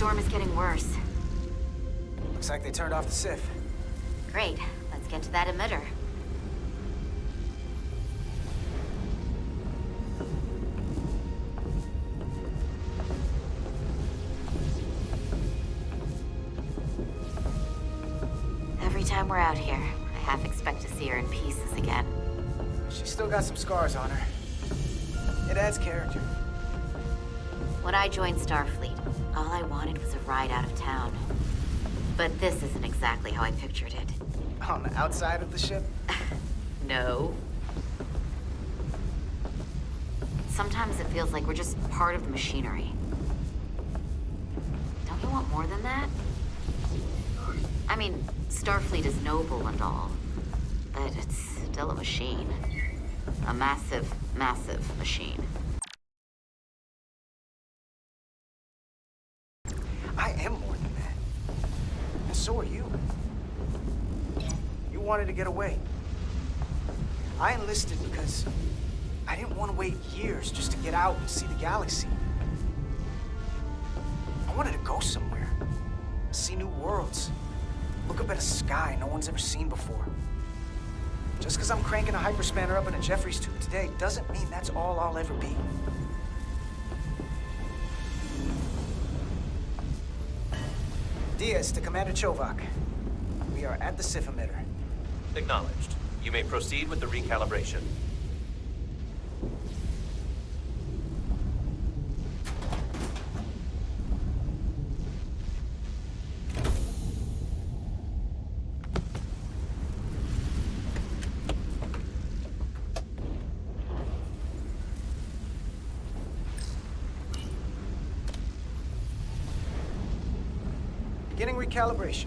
storm is getting worse. Looks like they turned off the SIF. Great. Let's get to that emitter. Every time we're out here, I half expect to see her in pieces again. She's still got some scars on her. It adds character. When I joined Starfleet, all I wanted was a ride out of town. But this isn't exactly how I pictured it. On the outside of the ship? No. Sometimes it feels like we're just part of the machinery. Don't you want more than that? I mean, Starfleet is noble and all, but it's still a machine. A massive, massive machine. I am more than that. And so are you. You wanted to get away. I enlisted because I didn't want to wait years just to get out and see the galaxy. I wanted to go somewhere. See new worlds. Look up at a sky no one's ever seen before. Just because I'm cranking a hyperspanner up in a Jeffries tube today doesn't mean that's all I'll ever be. Diaz to Commander Chovak. We are at the SIF emitter. Acknowledged. You may proceed with the recalibration. Beginning recalibration.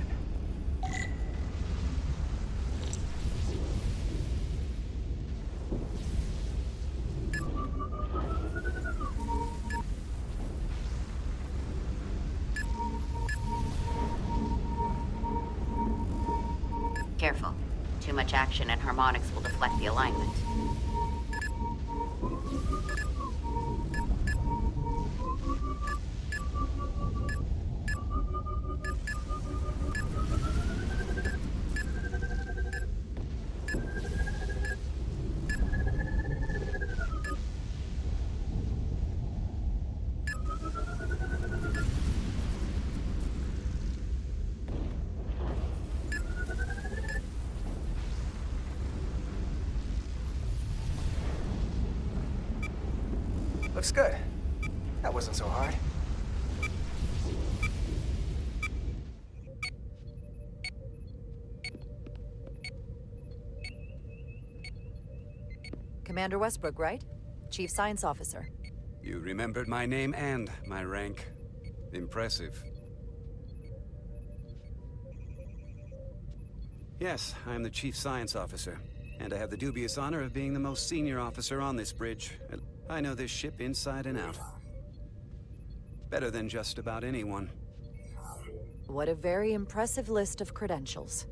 Careful. Too much action and harmonics will deflect the alignment. Looks good. That wasn't so hard. Commander Westbrook, right? Chief Science Officer. You remembered my name and my rank. Impressive. Yes, I'm the Chief Science Officer, and I have the dubious honor of being the most senior officer on this bridge. I know this ship inside and out. Better than just about anyone. What a very impressive list of credentials.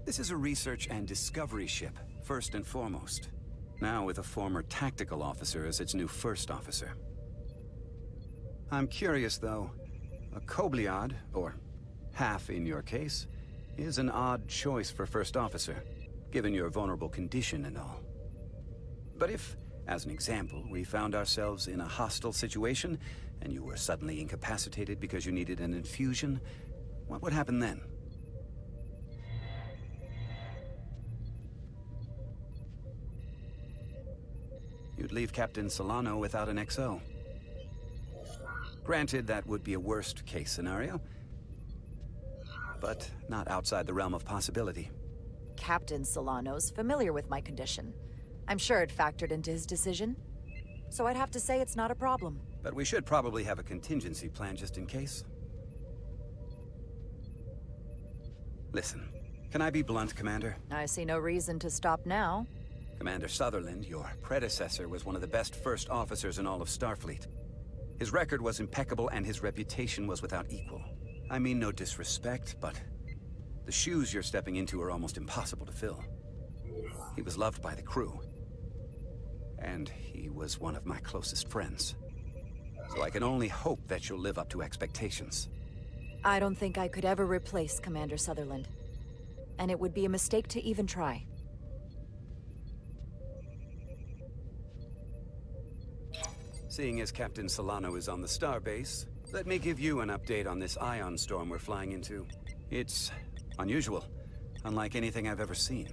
This is a research and discovery ship, first and foremost. Now with a former tactical officer as its new first officer. I'm curious, though. A Kobliad, or half in your case, is an odd choice for first officer, given your vulnerable condition and all. But if, as an example, we found ourselves in a hostile situation, and you were suddenly incapacitated because you needed an infusion, what would happen then? You'd leave Captain Solano without an XO. Granted, that would be a worst-case scenario, but not outside the realm of possibility. Captain Solano's familiar with my condition. I'm sure it factored into his decision. So I'd have to say it's not a problem. But we should probably have a contingency plan just in case. Listen, can I be blunt, Commander? I see no reason to stop now. Commander Sutherland, your predecessor, was one of the best first officers in all of Starfleet. His record was impeccable and his reputation was without equal. I mean no disrespect, but the shoes you're stepping into are almost impossible to fill. He was loved by the crew. And he was one of my closest friends. so I can only hope that you'll live up to expectations. I don't think I could ever replace Commander Sutherland. And it would be a mistake to even try. Seeing as Captain Solano is on the starbase, let me give you an update on this ion storm we're flying into. It's unusual, unlike anything I've ever seen.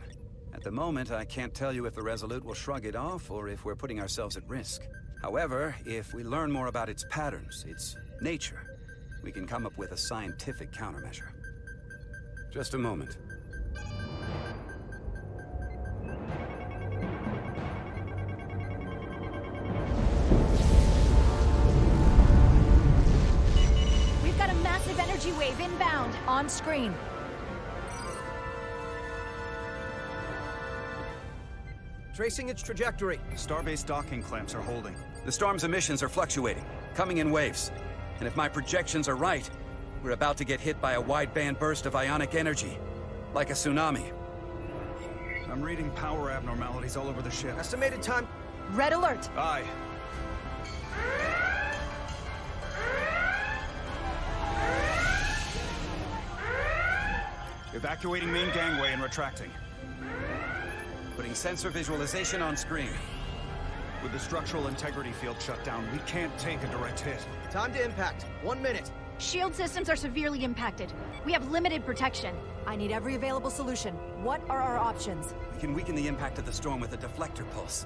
At the moment, I can't tell you if the Resolute will shrug it off or if we're putting ourselves at risk. However, if we learn more about its patterns, its nature, we can come up with a scientific countermeasure. Just a moment. We've got a massive energy wave inbound. On screen. Tracing its trajectory. Starbase docking clamps are holding. The storm's emissions are fluctuating, coming in waves. And if my projections are right, we're about to get hit by a wideband burst of ionic energy, like a tsunami. I'm reading power abnormalities all over the ship. Estimated time. Red alert. Aye. Evacuating main gangway and retracting. Putting sensor visualization on screen. With the structural integrity field shut down, we can't take a direct hit. Time to impact. 1 minute. Shield systems are severely impacted. We have limited protection. I need every available solution. What are our options? We can weaken the impact of the storm with a deflector pulse.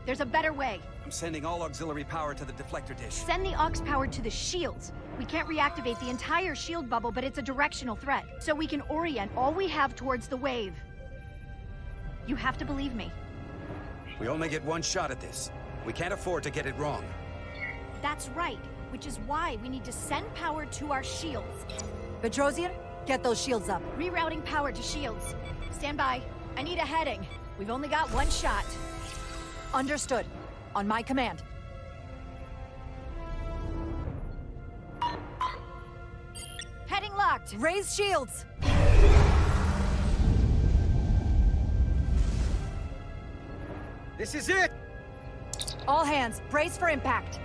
There's a better way. I'm sending all auxiliary power to the deflector dish. Send the aux power to the shields. We can't reactivate the entire shield bubble, but it's a directional threat. So we can orient all we have towards the wave. You have to believe me. We only get one shot at this. We can't afford to get it wrong. That's right, which is why we need to send power to our shields. Petrosian, get those shields up. Rerouting power to shields. Stand by. I need a heading. We've only got one shot. Understood. On my command. Heading locked. Raise shields! This is it! All hands, brace for impact.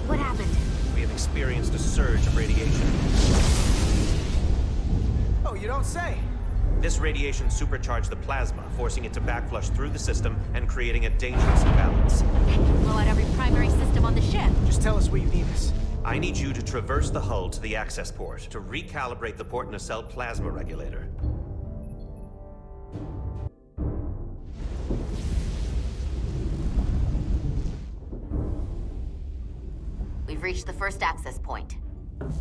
What happened? We have experienced a surge of radiation. Oh, you don't say. This radiation supercharged the plasma, forcing it to backflush through the system and creating a dangerous imbalance. That can blow out every primary system on the ship. Just tell us where you need us. I need you to traverse the hull to the access port to recalibrate the port nacelle plasma regulator. We've reached the first access point.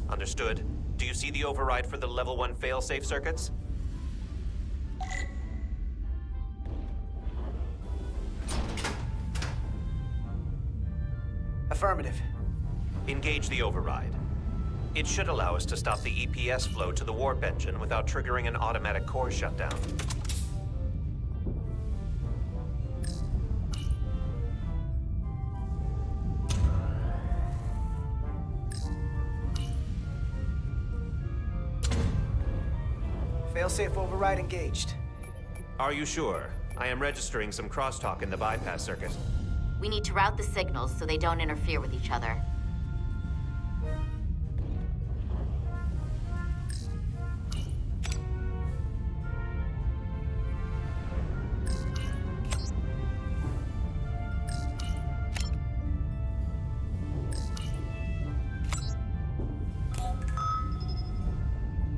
Understood. Do you see the override for the level 1 failsafe circuits? Affirmative. Engage the override. It should allow us to stop the EPS flow to the warp engine without triggering an automatic core shutdown. Failsafe override engaged. Are you sure? I am registering some crosstalk in the bypass circuit. We need to route the signals so they don't interfere with each other.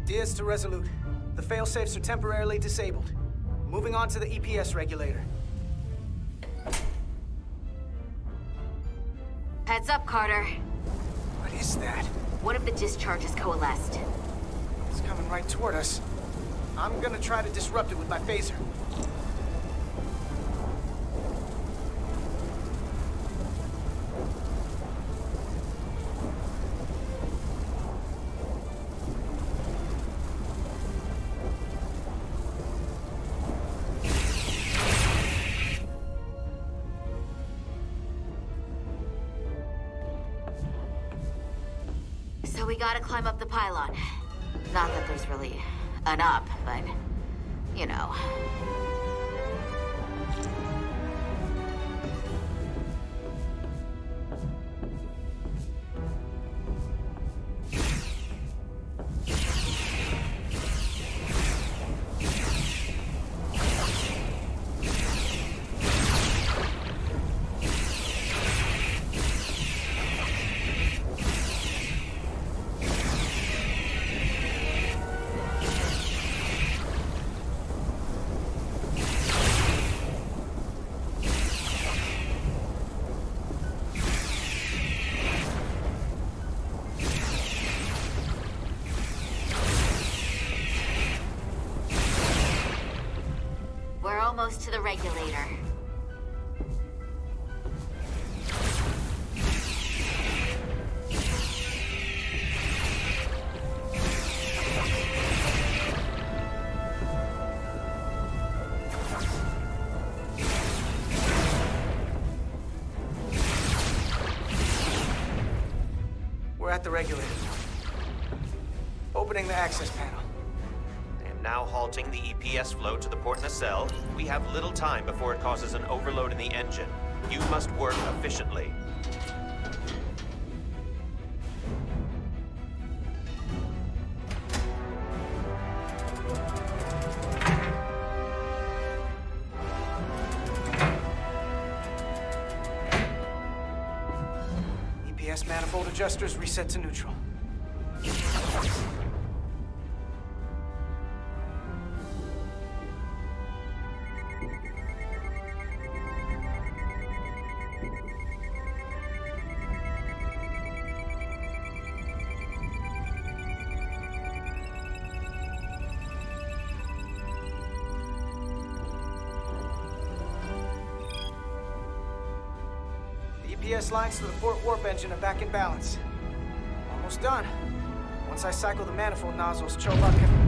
Diaz to Resolute. The failsafes are temporarily disabled. Moving on to the EPS regulator. Heads up, Carter. What is that? One of the discharges coalesced. It's coming right toward us. I'm gonna try to disrupt it with my phaser. So we gotta climb up the pylon. Not that there's really an up, but, you know. We're almost to the regulator. We're at the regulator. Opening the access panel. I am now halting the EPS flow to the port nacelle. We have little time before it causes an overload in the engine. You must work efficiently. EPS manifold adjusters reset to neutral. EPS lines to the port warp engine are back in balance. Almost done. Once I cycle the manifold nozzles, Chobot can...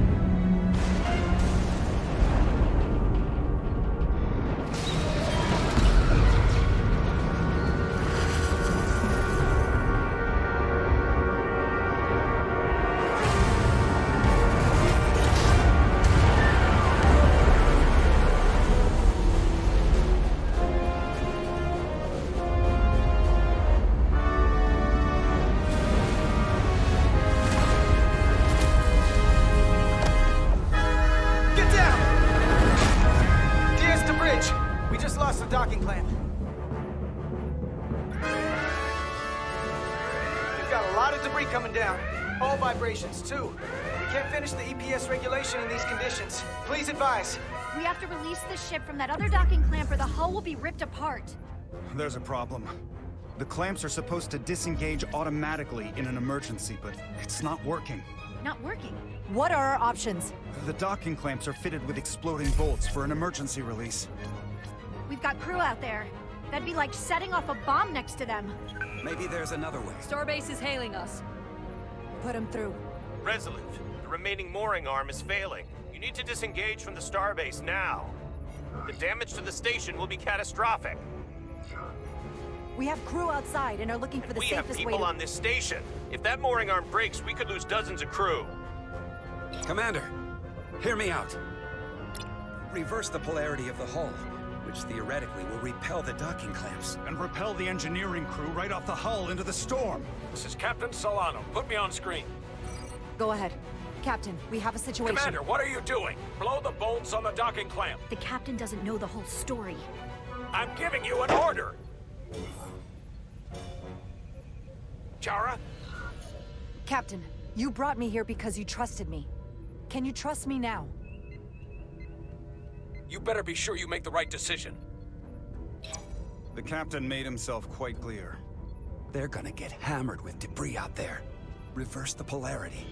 docking clamp. We've got a lot of debris coming down. All vibrations, too. We can't finish the EPS regulation in these conditions. Please advise. We have to release the ship from that other docking clamp or the hull will be ripped apart. There's a problem. The clamps are supposed to disengage automatically in an emergency, but it's not working. Not working? What are our options? The docking clamps are fitted with exploding bolts for an emergency release. We've got crew out there. That'd be like setting off a bomb next to them. Maybe there's another way. Starbase is hailing us. Put him through. Resolute, the remaining mooring arm is failing. You need to disengage from the starbase now. The damage to the station will be catastrophic. We have crew outside and are looking for the We safest have way people to... on this station. If that mooring arm breaks, we could lose dozens of crew. Commander, hear me out. Reverse the polarity of the hull, which theoretically will repel the docking clamps. And repel the engineering crew right off the hull into the storm. This is Captain Solano. Put me on screen. Go ahead. Captain, we have a situation. Commander, what are you doing? Blow the bolts on the docking clamp. The captain doesn't know the whole story. I'm giving you an order. Chara? Captain, you brought me here because you trusted me. Can you trust me now? You better be sure you make the right decision. The captain made himself quite clear. They're gonna get hammered with debris out there. Reverse the polarity.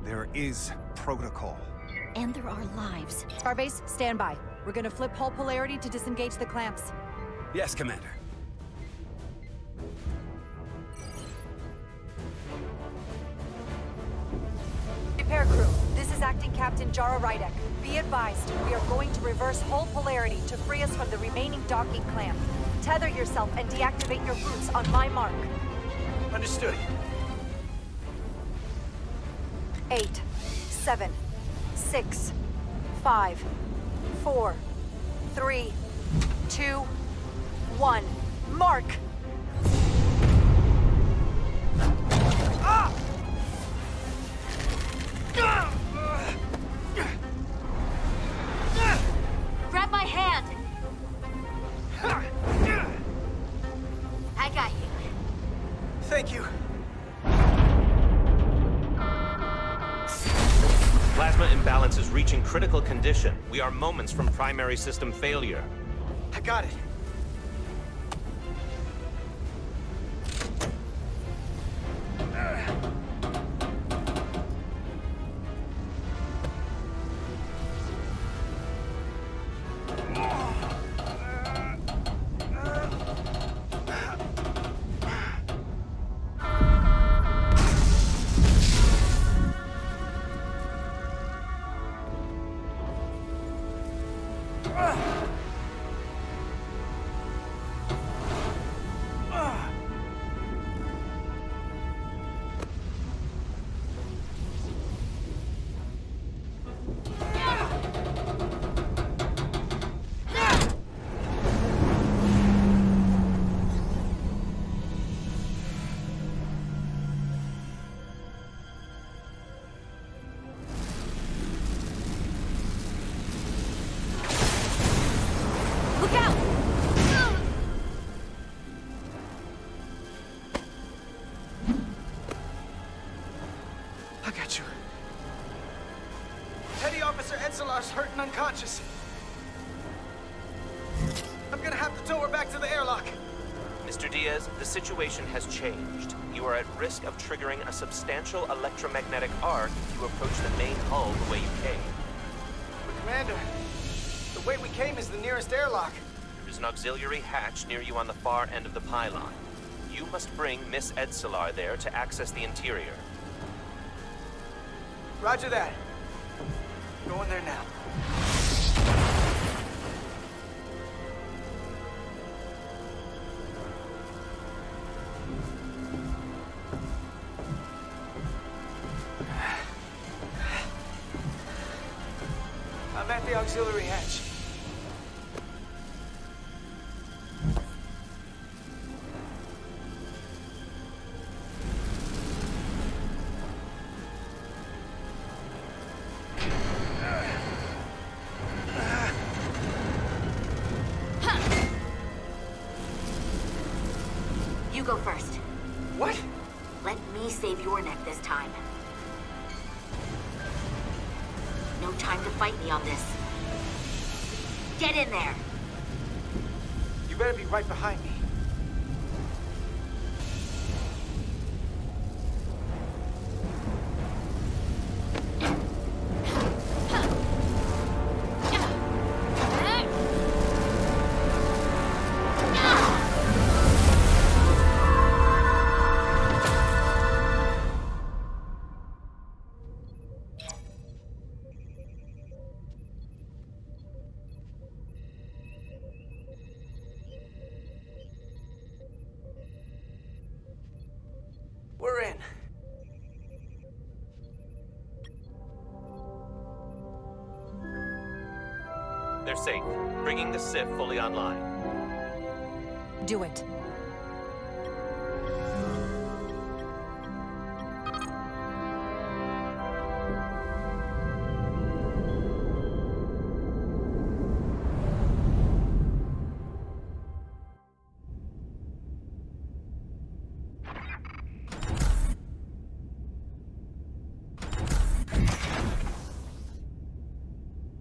There is protocol. And there are lives. Starbase, stand by. We're gonna flip hull polarity to disengage the clamps. Yes, Commander. Repair crew, this is Acting Captain Jara Rydek. Be advised, we are going to reverse hull polarity to free us from the remaining docking clamp. Tether yourself and deactivate your boots on my mark. Understood. 8, 7, 6, 5, 4, 3, 2, 1. Mark! Grab my hand! I got you. Thank you. Plasma imbalance is reaching critical condition. We are moments from primary system failure. I got it. Look out! I got you. Petty Officer Etzelar's hurt and unconscious. I'm gonna have to tow her back to the airlock. Mr. Diaz, the situation has changed. You are at risk of triggering a substantial electromagnetic arc if you approach the main hull the way you came. But Commander, the way we came is the nearest airlock. There's an auxiliary hatch near you on the far end of the pylon. You must bring Miss Etzelar there to access the interior. Roger that. Going there now. I'm at the auxiliary hatch. You go first. What? Let me save your neck this time. No time to fight me on this. Get in there! You better be right behind me. We're in. They're safe, bringing the SIF fully online. Do it.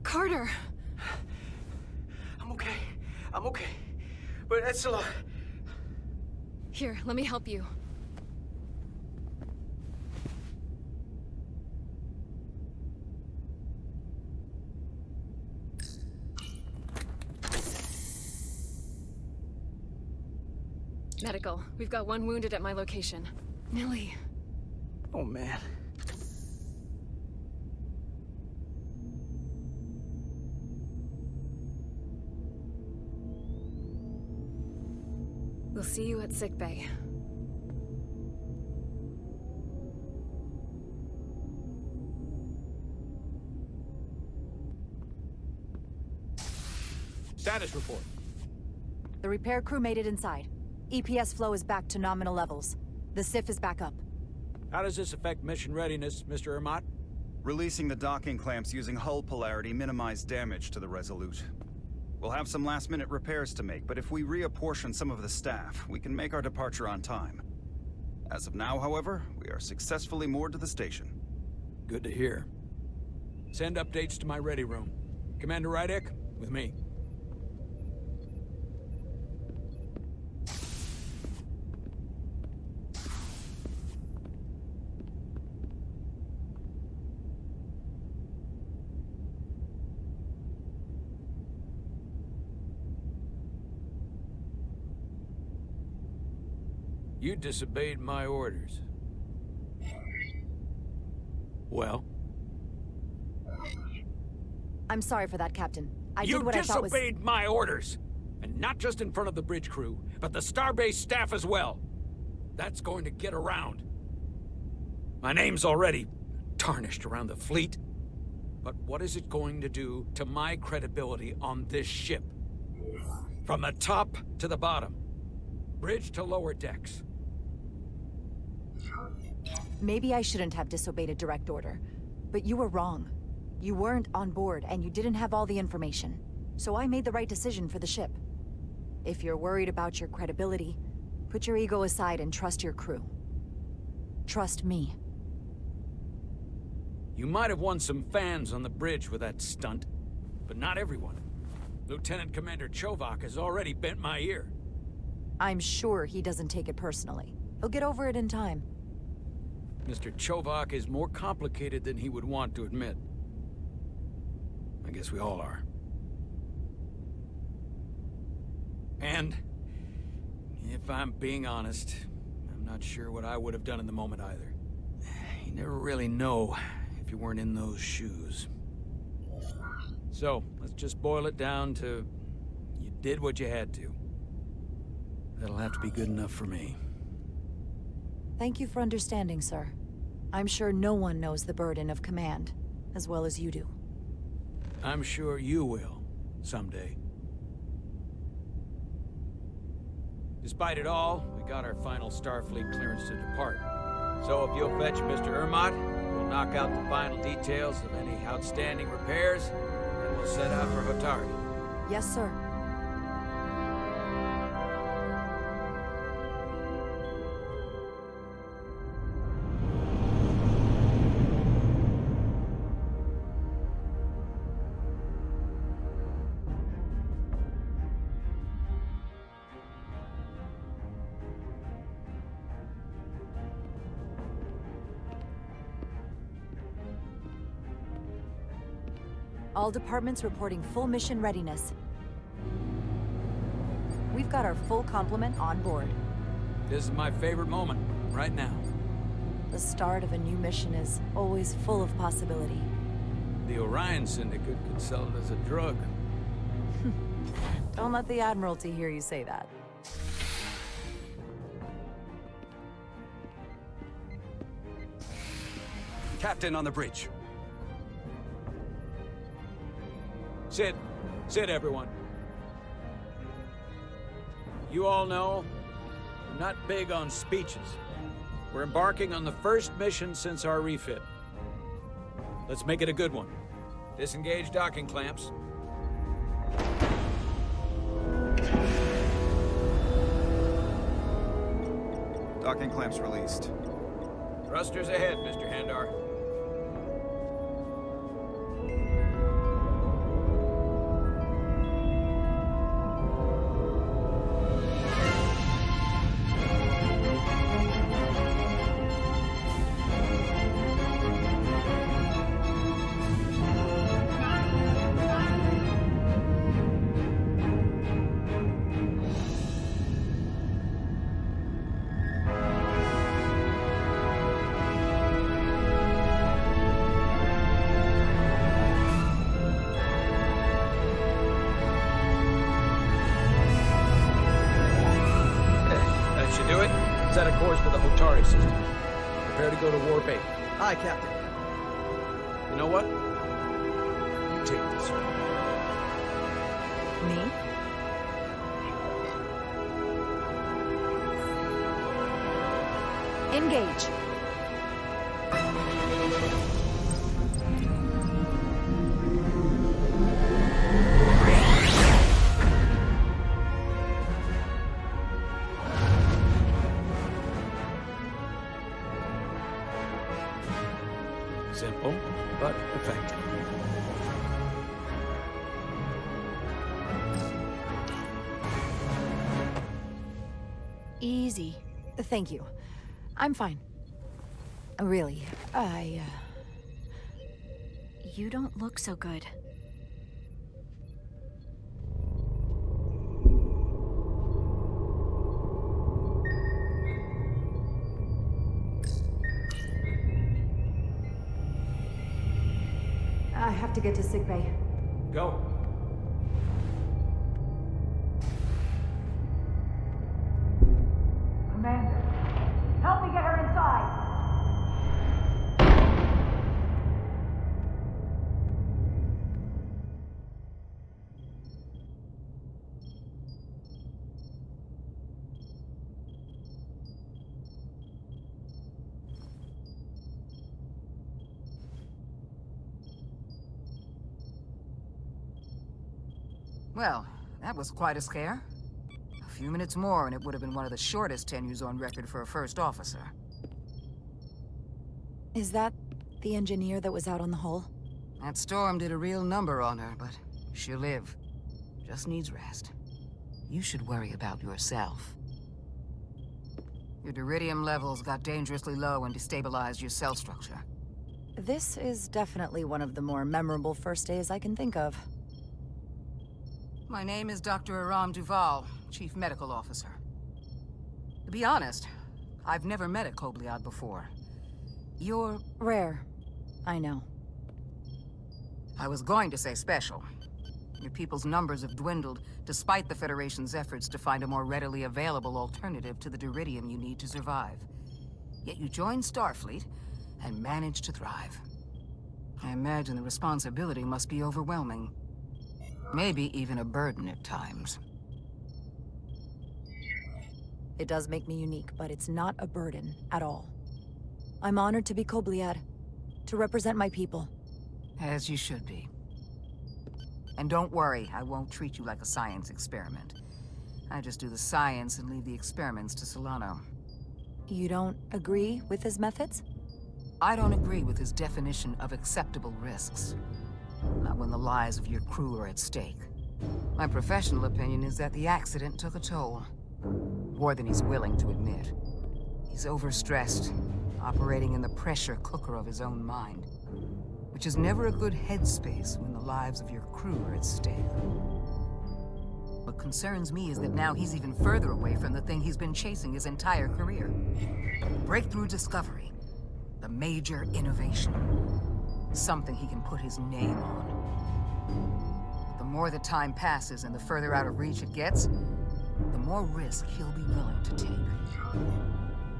Carter! I'm okay. But Etzelar... Here, let me help you. Medical. We've got one wounded at my location. Millie. Oh, man. We'll see you at sickbay. Status report. The repair crew made it inside. EPS flow is back to nominal levels. The SIF is back up. How does this affect mission readiness, Mr. Ermot? Releasing the docking clamps using hull polarity minimized damage to the Resolute. We'll have some last-minute repairs to make, but if we reapportion some of the staff, we can make our departure on time. As of now, however, we are successfully moored to the station. Good to hear. Send updates to my ready room. Commander Rydek, with me. You disobeyed my orders. Well? I'm sorry for that, Captain. I did what I thought was... You disobeyed my orders! And not just in front of the bridge crew, but the Starbase staff as well. That's going to get around. My name's already tarnished around the fleet. But what is it going to do to my credibility on this ship? From the top to the bottom. Bridge to lower decks. Maybe I shouldn't have disobeyed a direct order, but you were wrong. You weren't on board, and you didn't have all the information. So I made the right decision for the ship. If you're worried about your credibility, put your ego aside and trust your crew. Trust me. You might have won some fans on the bridge with that stunt, but not everyone. Lieutenant Commander Chovak has already bent my ear. I'm sure he doesn't take it personally. He'll get over it in time. Mr. Chovak is more complicated than he would want to admit. I guess we all are. And, if I'm being honest, I'm not sure what I would have done in the moment either. You never really know if you weren't in those shoes. So, let's just boil it down to, you did what you had to. That'll have to be good enough for me. Thank you for understanding, sir. I'm sure no one knows the burden of command as well as you do. I'm sure you will, someday. Despite it all, we got our final Starfleet clearance to depart. So if you'll fetch Mr. Ermot, we'll knock out the final details of any outstanding repairs, and we'll set out for Hotari. Yes, sir. All departments reporting full mission readiness. We've got our full complement on board. This is my favorite moment, right now. The start of a new mission is always full of possibility. The Orion Syndicate could sell it as a drug. Don't let the Admiralty hear you say that. Captain on the bridge. Sit. Sit, everyone. You all know, I'm not big on speeches. We're embarking on the first mission since our refit. Let's make it a good one. Disengage docking clamps. Docking clamps released. Thrusters ahead, Mr. Handar. Tari system. Prepare to go to Warp 8. Aye, Captain. You know what? You take this one. Me? Engage. Simple, but effective. Easy. Thank you. I'm fine. Really, You don't look so good. I have to get to sickbay. Go. Commander, help me get her inside! Well, that was quite a scare. A few minutes more and it would have been one of the shortest tenures on record for a first officer. Is that the engineer that was out on the hull? That storm did a real number on her, but she'll live. Just needs rest. You should worry about yourself. Your duridium levels got dangerously low and destabilized your cell structure. This is definitely one of the more memorable first days I can think of. My name is Dr. Aram Duval, Chief Medical Officer. To be honest, I've never met a Kobliad before. You're... Rare. I know. I was going to say special. Your people's numbers have dwindled, despite the Federation's efforts to find a more readily available alternative to the duridium you need to survive. Yet you joined Starfleet, and managed to thrive. I imagine the responsibility must be overwhelming. Maybe even a burden at times. It does make me unique, but it's not a burden at all. I'm honored to be Kobliad, to represent my people. As you should be. And don't worry, I won't treat you like a science experiment. I just do the science and leave the experiments to Solano. You don't agree with his methods? I don't agree with his definition of acceptable risks. Not when the lives of your crew are at stake. My professional opinion is that the accident took a toll. More than he's willing to admit. He's overstressed, operating in the pressure cooker of his own mind. Which is never a good headspace when the lives of your crew are at stake. What concerns me is that now he's even further away from the thing he's been chasing his entire career. Breakthrough discovery. The major innovation. Something he can put his name on. The more the time passes and the further out of reach it gets, the more risk he'll be willing to take.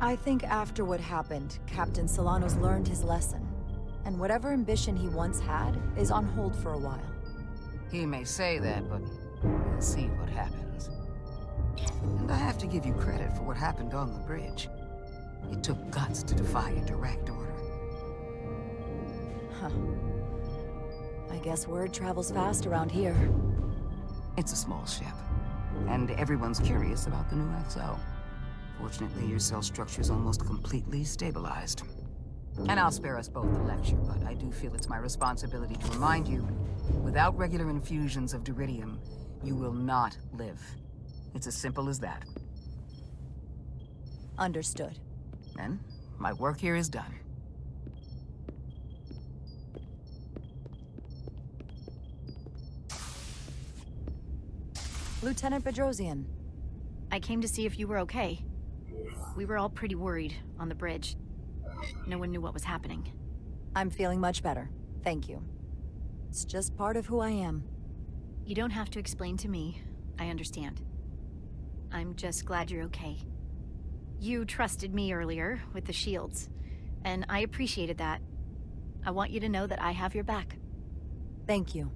I think after what happened, Captain Solano's learned his lesson. And whatever ambition he once had is on hold for a while. He may say that, but we'll see what happens. And I have to give you credit for what happened on the bridge. It took guts to defy a direct order. Huh. I guess word travels fast around here. It's a small ship, and everyone's curious about the new XO. Fortunately, your cell structure's almost completely stabilized. And I'll spare us both the lecture, but I do feel it's my responsibility to remind you, without regular infusions of duridium, you will not live. It's as simple as that. Understood. Then, my work here is done. Lieutenant Bedrosian. I came to see if you were okay. We were all pretty worried on the bridge. No one knew what was happening. I'm feeling much better. Thank you. It's just part of who I am. You don't have to explain to me. I understand. I'm just glad you're okay. You trusted me earlier with the shields, and I appreciated that. I want you to know that I have your back. Thank you.